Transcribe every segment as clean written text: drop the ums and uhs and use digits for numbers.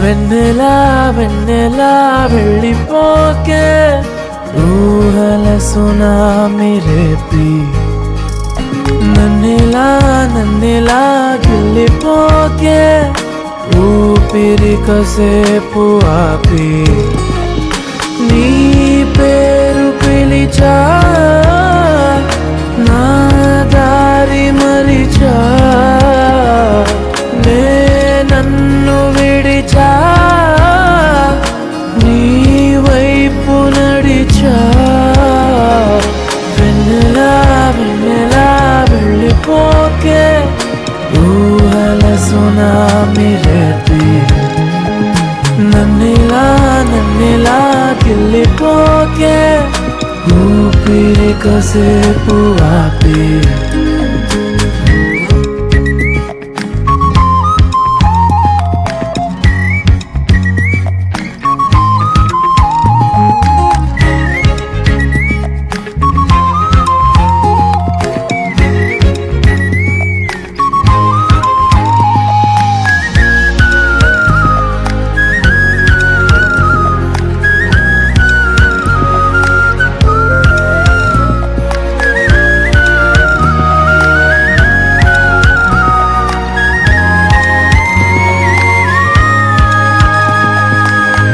వెన్నెలా వెన్నెలా వెళ్ళిపోకే ఊహల సునామీ రేపి నన్నిలా నన్నిలా గిల్లిపోకే ఊపిరి కాసేపు ఆపి నీ పేరు పిలిచా నా దారి మరిచా నే నన్ను విడిచా నీ వైపు నడిచా వెన్నెలా వెన్నెలా వెళ్ళిపోకే ఊహల సునామీ రేపి నన్నిలా నన్నిలా గిల్లిపోకే ఊపిరి కాసేపు ఆపి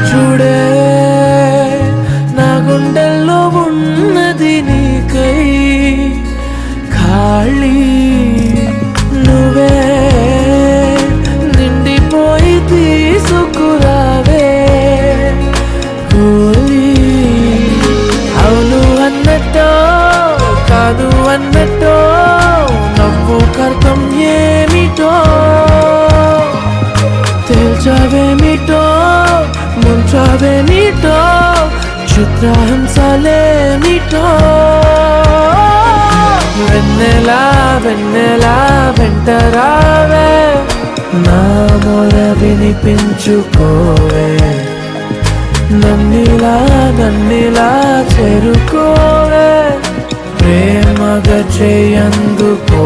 చూడే నా గుండెల్లో ఉన్నది నీకై ఖాళీ నువ్వే నిండిపోయి తీసుకురావే కూలి అవును అన్నట్టో కాదు అన్నట్టో నవ్వు కర్తం ఏమిటో తేల్చావేమిటో ముంచావేమిటో చిత్రహింసలేమిటో వెన్నెలా వెన్నెలా వెంటరావే నా మొర వినిపించుకోవే నన్నిలా నన్నిలా చేరుకోవే ప్రేమగా చేయందుకో